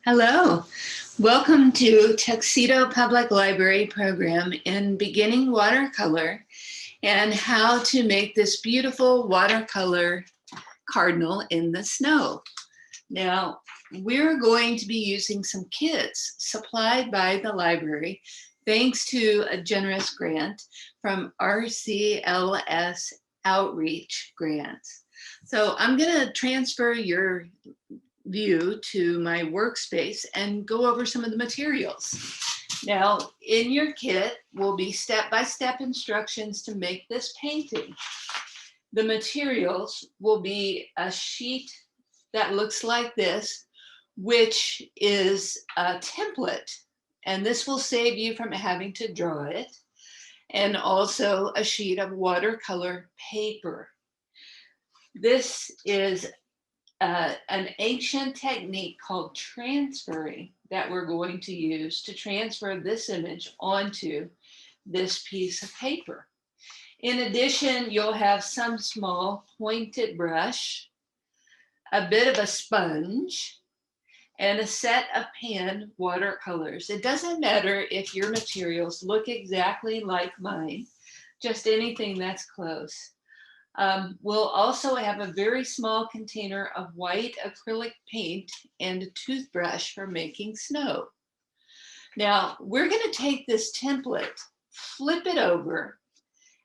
Hello, welcome to Tuxedo Public Library program in beginning watercolor and how to make this beautiful watercolor cardinal in the snow. Now, we're going to be using some kits supplied by the library thanks to a generous grant from RCLS Outreach Grants. So I'm going to transfer your view to my workspace and go over some of the materials. Now, in your kit will be step-by-step instructions to make this painting. The materials will be a sheet that looks like this, which is a template, and this will save you from having to draw it, and also a sheet of watercolor paper. This is an ancient technique called transferring that we're going to use to transfer this image onto this piece of paper. In addition, you'll have some small pointed brush, a bit of a sponge, and a set of pan watercolors. It doesn't matter if your materials look exactly like mine, just anything that's close. We'll also have a very small container of white acrylic paint and a toothbrush for making snow. Now, we're going to take this template, flip it over,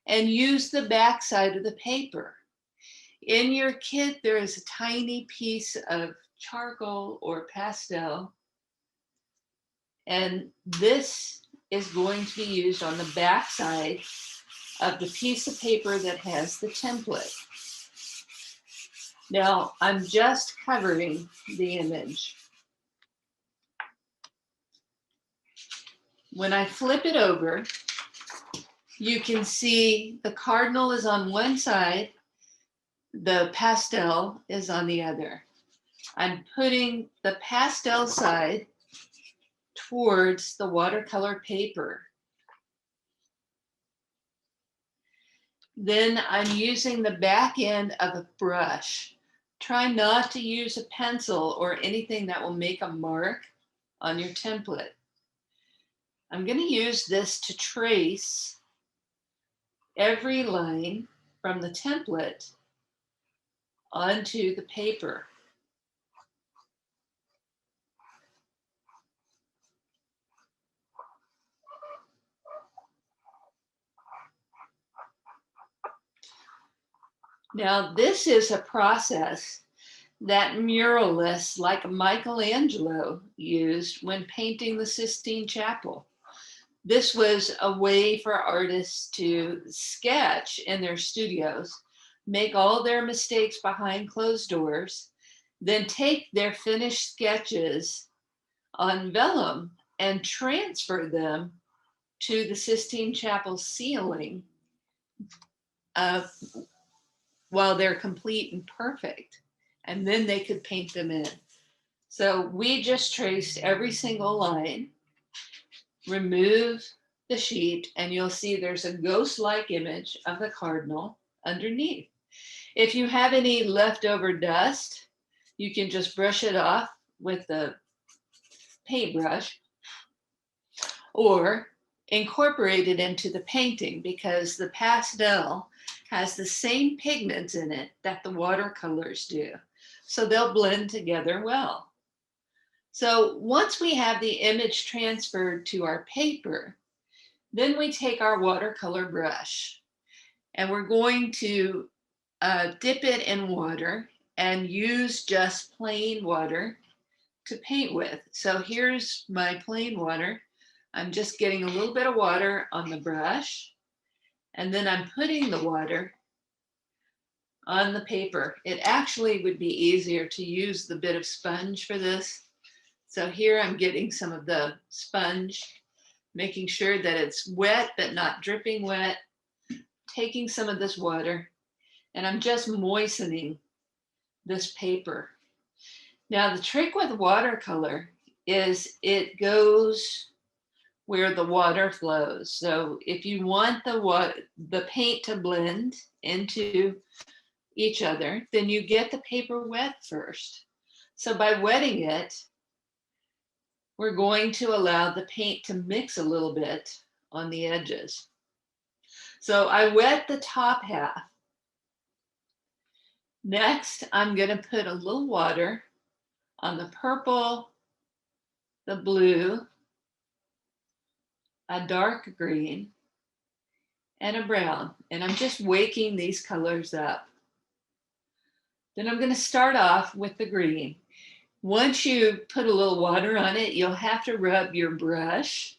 and use the back side of the paper. In your kit, there is a tiny piece of charcoal or pastel, and this is going to be used on the back side of the piece of paper that has the template. Now, I'm just covering the image. When I flip it over, you can see the cardinal is on one side, the pastel is on the other. I'm putting the pastel side towards the watercolor paper. Then I'm using the back end of a brush. Try not to use a pencil or anything that will make a mark on your template. I'm going to use this to trace every line from the template onto the paper. Now, this is a process that muralists like Michelangelo used when painting the Sistine Chapel. This was a way for artists to sketch in their studios, make all their mistakes behind closed doors, then take their finished sketches on vellum and transfer them to the Sistine Chapel ceiling while they're complete and perfect. And then they could paint them in. So we just traced every single line, remove the sheet, and you'll see there's a ghost-like image of the cardinal underneath. If you have any leftover dust, you can just brush it off with the paintbrush or incorporate it into the painting, because the pastel has the same pigments in it that the watercolors do. So they'll blend together well. So once we have the image transferred to our paper, then we take our watercolor brush and we're going to dip it in water and use just plain water to paint with. So here's my plain water. I'm just getting a little bit of water on the brush, and then I'm putting the water on the paper. It actually would be easier to use the bit of sponge for this. So here I'm getting some of the sponge, making sure that it's wet but not dripping wet, taking some of this water, and I'm just moistening this paper. Now the trick with watercolor is it goes where the water flows. So if you want the paint to blend into each other, then you get the paper wet first. So by wetting it, we're going to allow the paint to mix a little bit on the edges. So I wet the top half. Next, I'm going to put a little water on the purple, the blue, a dark green, and a brown. And I'm just waking these colors up. Then I'm going to start off with the green. Once you put a little water on it, you'll have to rub your brush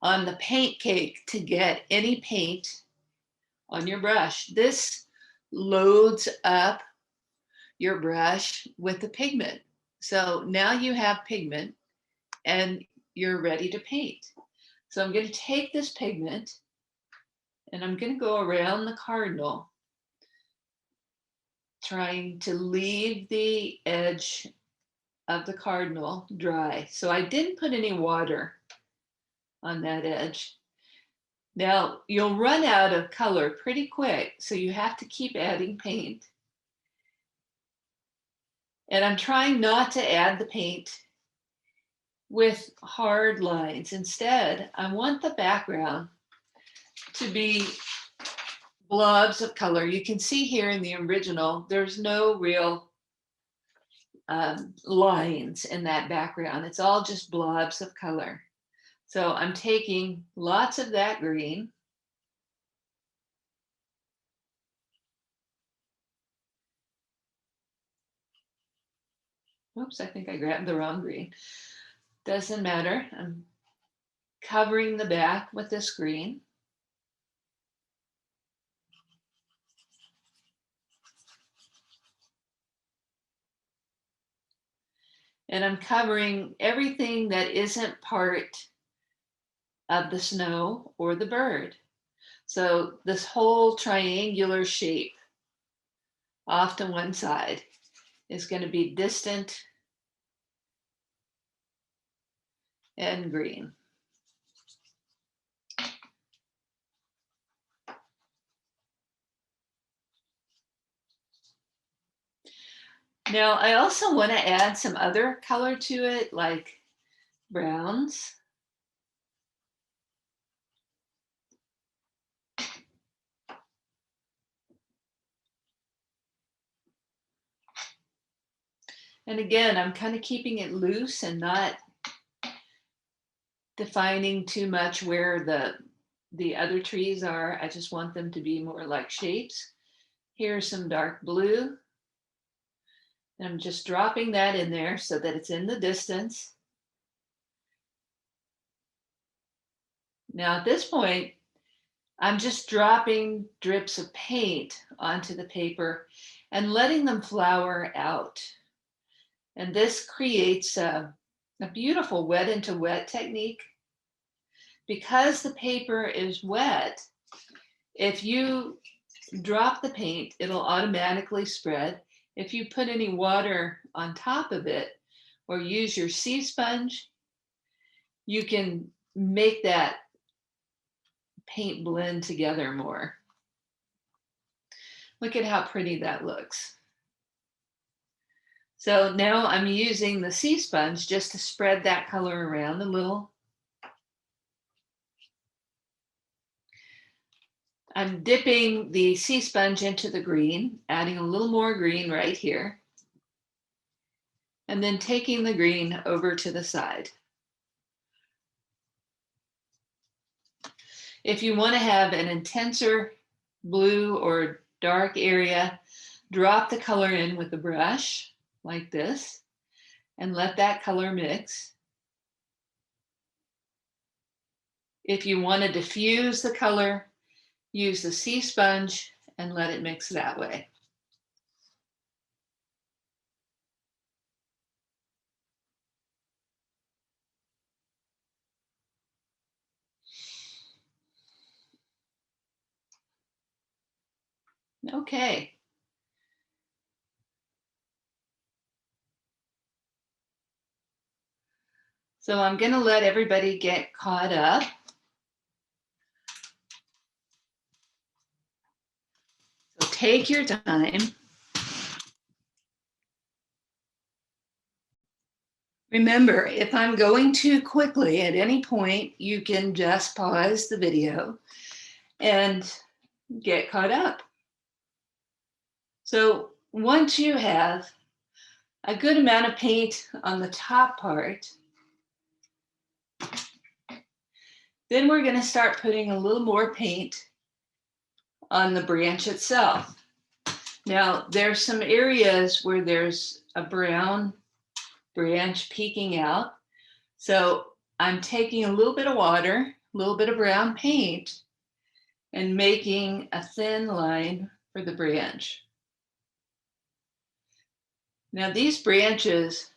on the paint cake to get any paint on your brush. This loads up your brush with the pigment. So now you have pigment and you're ready to paint. So I'm going to take this pigment and I'm going to go around the cardinal, trying to leave the edge of the cardinal dry. So I didn't put any water on that edge. Now you'll run out of color pretty quick, so you have to keep adding paint. And I'm trying not to add the paint with hard lines. Instead, I want the background to be blobs of color. You can see here in the original, there's no real lines in that background. It's all just blobs of color. So I'm taking lots of that green. Oops, I think I grabbed the wrong green. Doesn't matter. I'm covering the back with this green. And I'm covering everything that isn't part of the snow or the bird. So this whole triangular shape off to one side is going to be distant and green. Now I also want to add some other color to it, like browns. And again, I'm kind of keeping it loose and not defining too much where the other trees are. I just want them to be more like shapes. Here's some dark blue. And I'm just dropping that in there so that it's in the distance. Now at this point, I'm just dropping drips of paint onto the paper and letting them flower out. And this creates a beautiful wet into wet technique. Because the paper is wet, if you drop the paint, it'll automatically spread. If you put any water on top of it or use your sea sponge, you can make that paint blend together more. Look at how pretty that looks. So now I'm using the sea sponge just to spread that color around a little. I'm dipping the sea sponge into the green, adding a little more green right here, and then taking the green over to the side. If you want to have an intenser blue or dark area, drop the color in with the brush like this and let that color mix. If you want to diffuse the color, use the sea sponge and let it mix that way. Okay. So I'm going to let everybody get caught up. So take your time. Remember, if I'm going too quickly at any point, you can just pause the video and get caught up. So once you have a good amount of paint on the top part, then we're going to start putting a little more paint on the branch itself. Now, there's some areas where there's a brown branch peeking out. So I'm taking a little bit of water, a little bit of brown paint, and making a thin line for the branch. Now these branches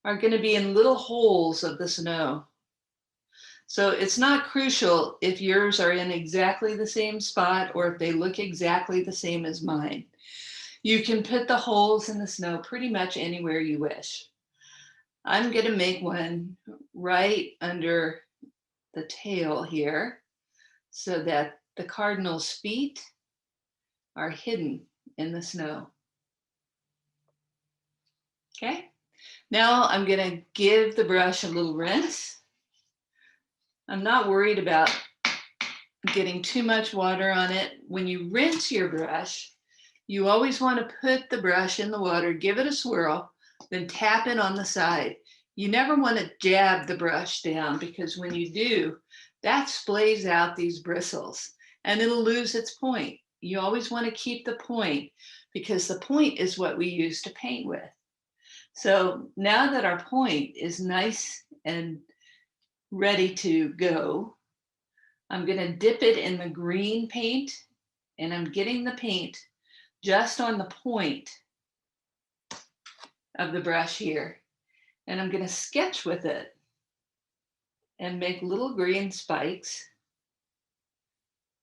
are going to be in little holes of the snow. So it's not crucial if yours are in exactly the same spot or if they look exactly the same as mine. You can put the holes in the snow pretty much anywhere you wish. I'm going to make one right under the tail here so that the cardinal's feet are hidden in the snow. Okay, now I'm going to give the brush a little rinse. I'm not worried about getting too much water on it. When you rinse your brush, you always want to put the brush in the water, give it a swirl, then tap it on the side. You never want to jab the brush down because when you do, that splays out these bristles and it'll lose its point. You always want to keep the point because the point is what we use to paint with. So now that our point is nice and ready to go, I'm going to dip it in the green paint and I'm getting the paint just on the point of the brush here. And I'm going to sketch with it and make little green spikes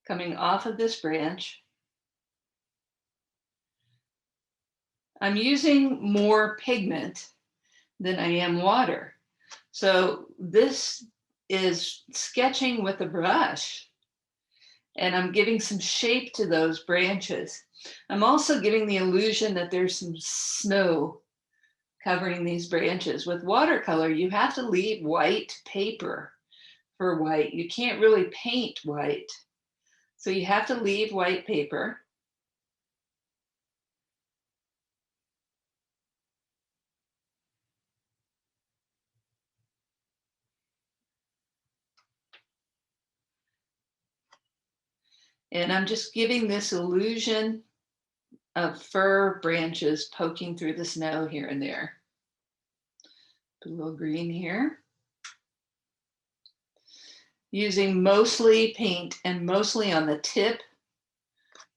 coming off of this branch. I'm using more pigment than I am water. So this is sketching with a brush and I'm giving some shape to those branches. I'm also giving the illusion that there's some snow covering these branches. With watercolor, you have to leave white paper for white. You can't really paint white. So you have to leave white paper. And I'm just giving this illusion of fir branches poking through the snow here and there. Put a little green here. Using mostly paint and mostly on the tip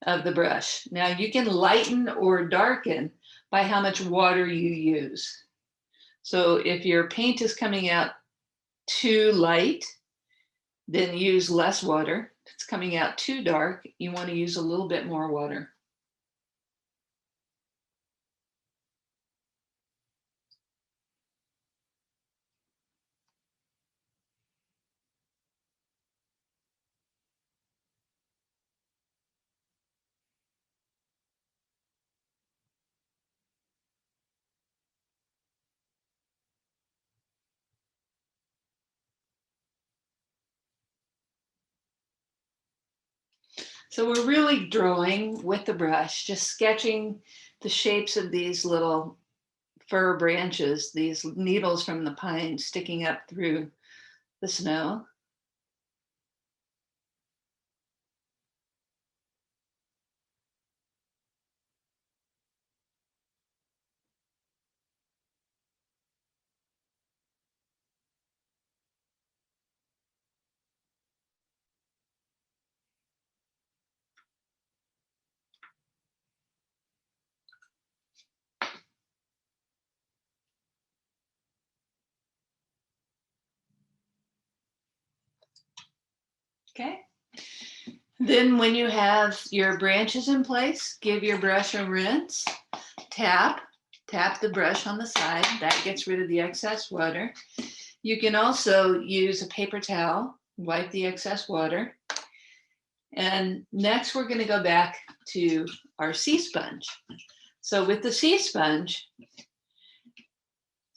of the brush. Now you can lighten or darken by how much water you use. So if your paint is coming out too light, then use less water. If it's coming out too dark, you want to use a little bit more water. So we're really drawing with the brush, just sketching the shapes of these little fir branches, these needles from the pine sticking up through the snow. Okay. Then when you have your branches in place, give your brush a rinse, tap the brush on the side. That gets rid of the excess water. You can also use a paper towel, wipe the excess water. And next we're going to go back to our sea sponge. So with the sea sponge,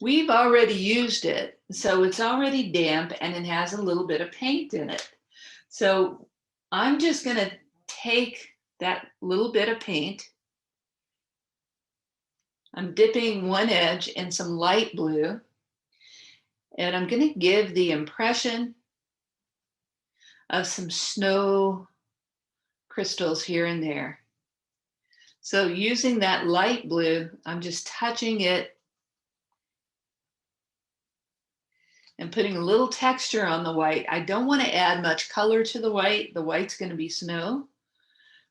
We've already used it, so it's already damp and it has a little bit of paint in it. So I'm just going to take that little bit of paint. I'm dipping one edge in some light blue, and I'm going to give the impression of some snow crystals here and there. So using that light blue, I'm just touching it and putting a little texture on the white. I don't want to add much color to the white. The white's going to be snow,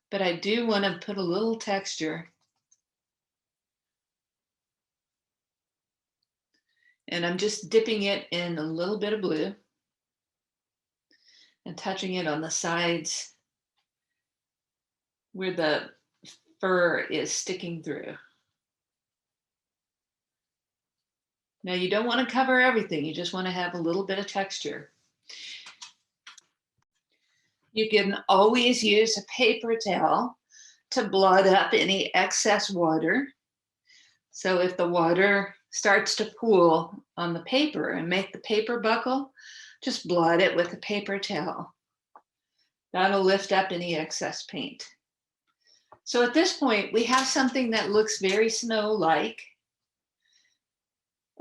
but I do want to put a little texture. And I'm just dipping it in a little bit of blue and touching it on the sides where the fur is sticking through. Now you don't want to cover everything. You just want to have a little bit of texture. You can always use a paper towel to blot up any excess water. So if the water starts to pool on the paper and make the paper buckle, just blot it with a paper towel. That'll lift up any excess paint. So at this point, we have something that looks very snow-like,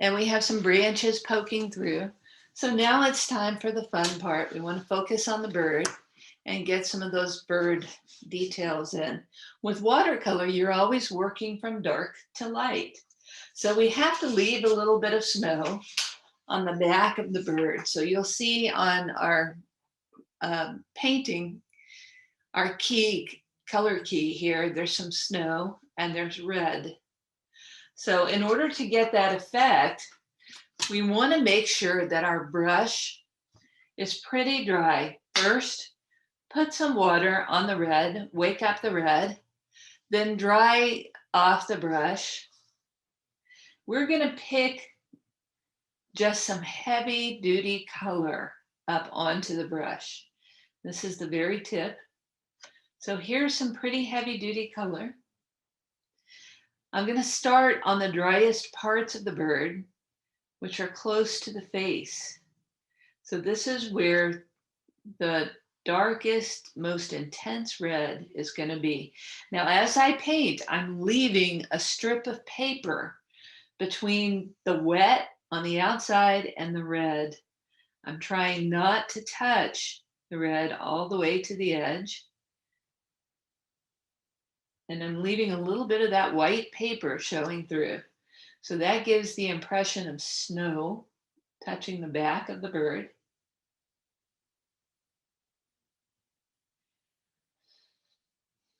and we have some branches poking through. So now it's time for the fun part. We want to focus on the bird and get some of those bird details in. With watercolor, you're always working from dark to light. So we have to leave a little bit of snow on the back of the bird. So you'll see on our painting, our color key here, there's some snow and there's red. So in order to get that effect, we want to make sure that our brush is pretty dry. First, put some water on the red, wake up the red, then dry off the brush. We're going to pick just some heavy duty color up onto the brush. This is the very tip. So here's some pretty heavy duty color. I'm going to start on the driest parts of the bird, which are close to the face. So this is where the darkest, most intense red is going to be. Now, as I paint, I'm leaving a strip of paper between the wet on the outside and the red. I'm trying not to touch the red all the way to the edge. And I'm leaving a little bit of that white paper showing through. So that gives the impression of snow touching the back of the bird.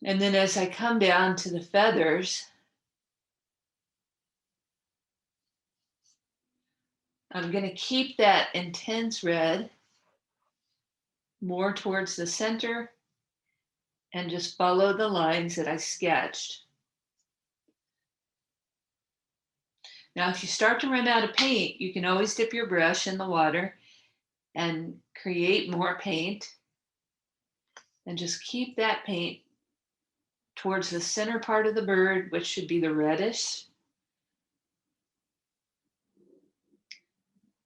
And then as I come down to the feathers, I'm going to keep that intense red more towards the center and just follow the lines that I sketched. Now, if you start to run out of paint, you can always dip your brush in the water and create more paint. And just keep that paint towards the center part of the bird, which should be the reddish.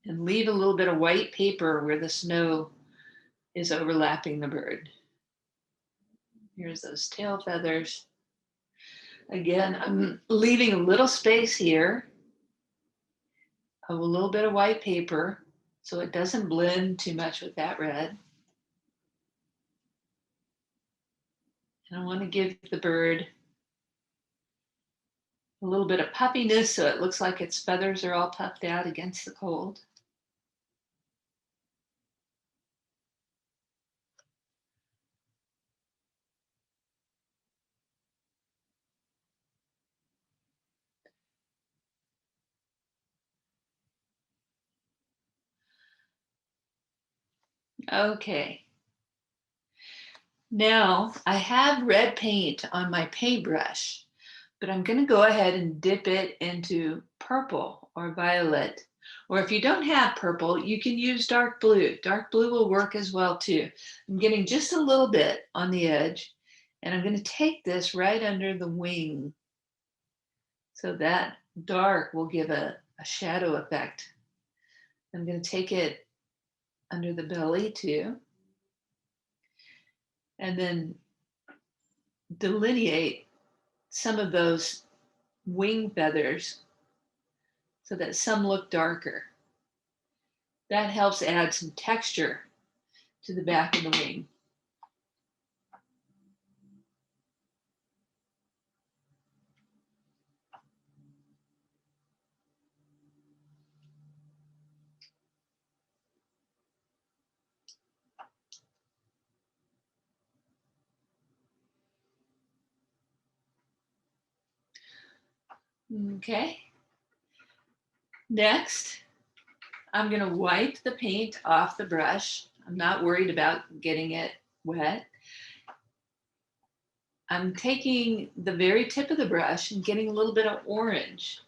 And leave a little bit of white paper where the snow is overlapping the bird. Here's those tail feathers. Again, I'm leaving a little space here of a little bit of white paper so it doesn't blend too much with that red. And I want to give the bird a little bit of puffiness so it looks like its feathers are all puffed out against the cold. Okay. Now I have red paint on my paintbrush, but I'm going to go ahead and dip it into purple or violet. Or if you don't have purple, you can use dark blue. Dark blue will work as well too. I'm getting just a little bit on the edge, and I'm going to take this right under the wing so that dark will give a shadow effect. I'm going to take it under the belly too, and then delineate some of those wing feathers so that some look darker. That helps add some texture to the back of the wing. Okay. Next, I'm going to wipe the paint off the brush. I'm not worried about getting it wet. I'm taking the very tip of the brush and getting a little bit of orange.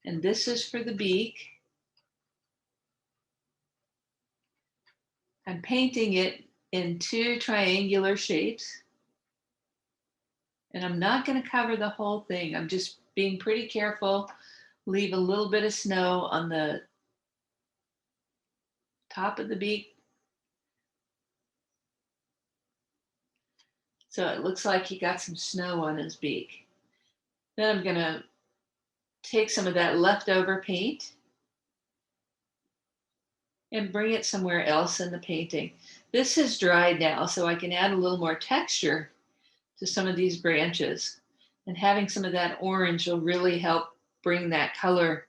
And this is for the beak. I'm painting it in 2 triangular shapes. And I'm not going to cover the whole thing. I'm just being pretty careful. Leave a little bit of snow on the top of the beak. So it looks like he got some snow on his beak. Then I'm going to take some of that leftover paint and bring it somewhere else in the painting. This is dried now, so I can add a little more texture to some of these branches. And having some of that orange will really help bring that color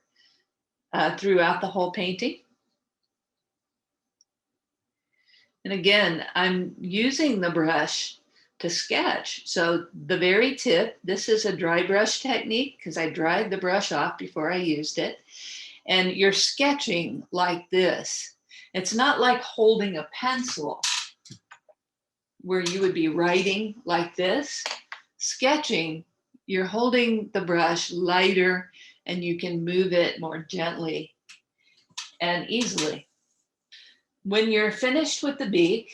throughout the whole painting. And again, I'm using the brush to sketch. So the very tip, this is a dry brush technique because I dried the brush off before I used it. And you're sketching like this. It's not like holding a pencil where you would be writing like this. Sketching, you're holding the brush lighter and you can move it more gently and easily. When you're finished with the beak,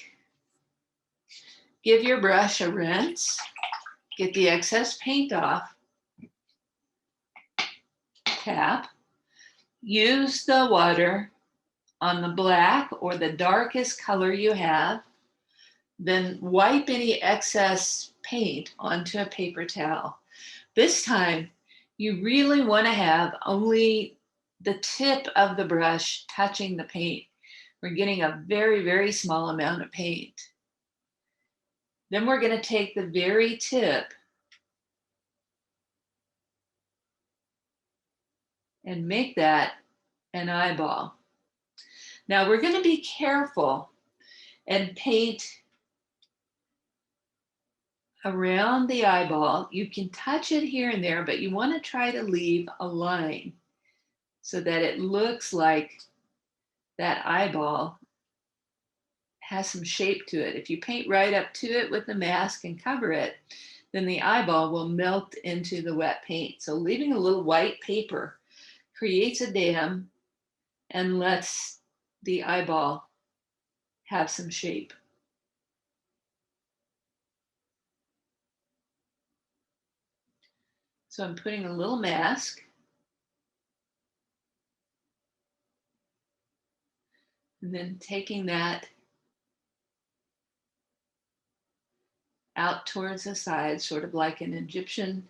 give your brush a rinse, get the excess paint off, tap, use the water on the black or the darkest color you have, then wipe any excess paint onto a paper towel. This time, you really want to have only the tip of the brush touching the paint. We're getting a very, very small amount of paint. Then we're going to take the very tip and make that an eyeball. Now we're going to be careful and paint around the eyeball. You can touch it here and there, but you want to try to leave a line so that it looks like that eyeball has some shape to it. If you paint right up to it with the mask and cover it, then the eyeball will melt into the wet paint. So leaving a little white paper creates a dam and lets the eyeball have some shape. So I'm putting a little mask. And then taking that out towards the side, sort of like an Egyptian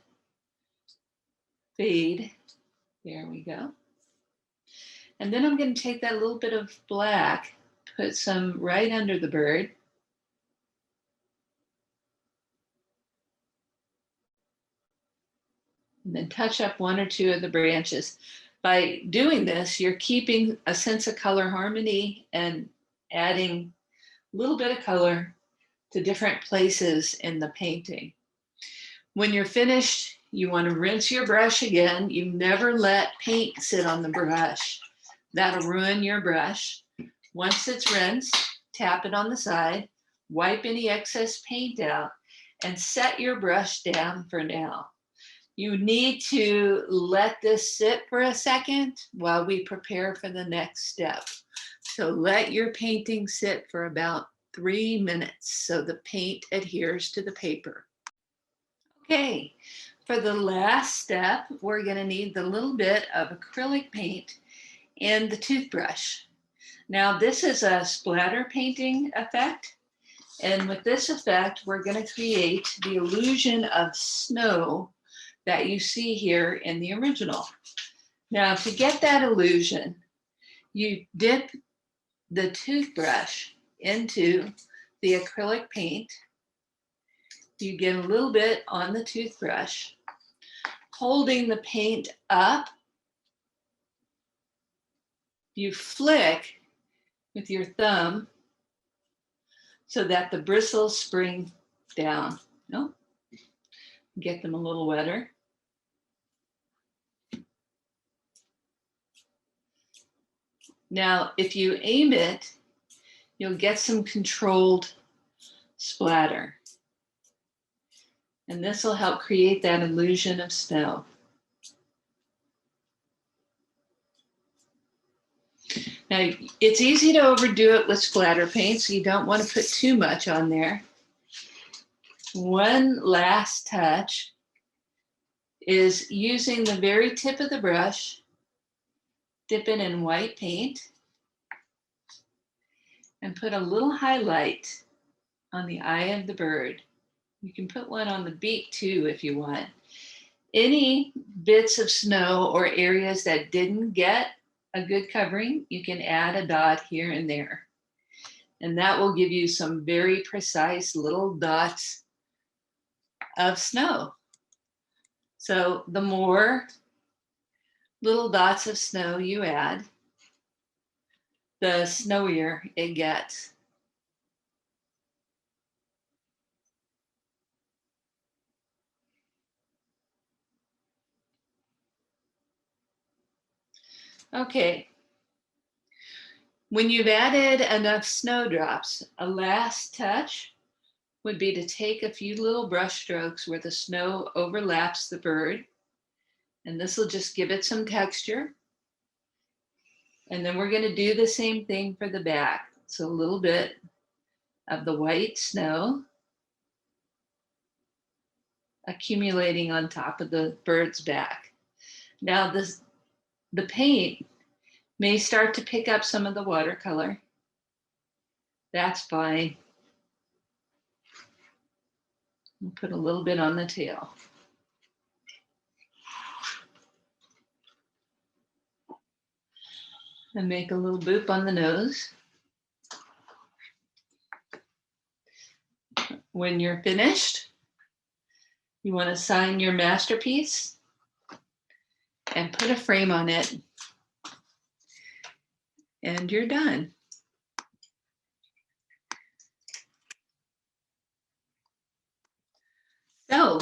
fade. There we go. And then I'm going to take that little bit of black, put some right under the bird. And then touch up 1 or 2 of the branches. By doing this, you're keeping a sense of color harmony and adding a little bit of color to different places in the painting. When you're finished, you want to rinse your brush again. You never let paint sit on the brush. That'll ruin your brush. Once it's rinsed, tap it on the side, wipe any excess paint out, and set your brush down for now. You need to let this sit for a second while we prepare for the next step. So let your painting sit for about 3 minutes so the paint adheres to the paper. Okay, For the last step, we're going to need the little bit of acrylic paint and the toothbrush. Now this is a splatter painting effect. And with this effect, we're going to create the illusion of snow that you see here in the original. Now to get that illusion, you dip the toothbrush into the acrylic paint. You get a little bit on the toothbrush, holding the paint up. You flick with your thumb so that the bristles spring down. No? Get them a little wetter. Now, if you aim it, you'll get some controlled splatter. And this will help create that illusion of snow. Now, it's easy to overdo it with splatter paint, so you don't want to put too much on there. One last touch is using the very tip of the brush, dip it in white paint, and put a little highlight on the eye of the bird. You can put one on the beak too if you want. Any bits of snow or areas that didn't get a good covering, you can add a dot here and there. And that will give you some very precise little dots of snow. So the more little dots of snow you add, the snowier it gets. Okay, when you've added enough snowdrops, a last touch would be to take a few little brush strokes where the snow overlaps the bird, and this will just give it some texture. And then we're going to do the same thing for the back. So a little bit of the white snow accumulating on top of the bird's back. Now the paint may start to pick up some of the watercolor. That's fine. We'll put a little bit on the tail. And make a little boop on the nose. When you're finished, you want to sign your masterpiece and put a frame on it. And you're done. So,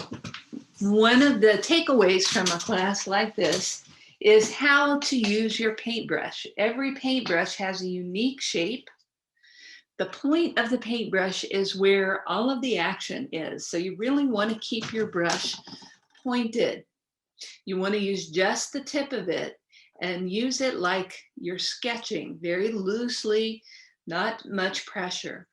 one of the takeaways from a class like this is how to use your paintbrush. Every paintbrush has a unique shape. The point of the paintbrush is where all of the action is. So you really want to keep your brush pointed. You want to use just the tip of it and use it like you're sketching, very loosely, not much pressure.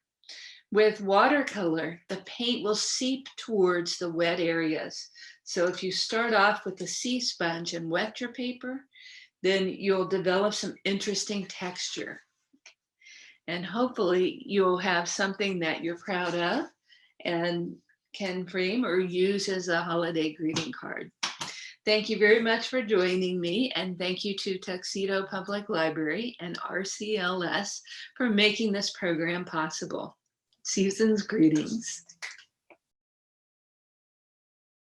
With watercolor, the paint will seep towards the wet areas. So if you start off with a sea sponge and wet your paper, then you'll develop some interesting texture. And hopefully you'll have something that you're proud of and can frame or use as a holiday greeting card. Thank you very much for joining me, and thank you to Tuxedo Public Library and RCLS for making this program possible. Season's greetings.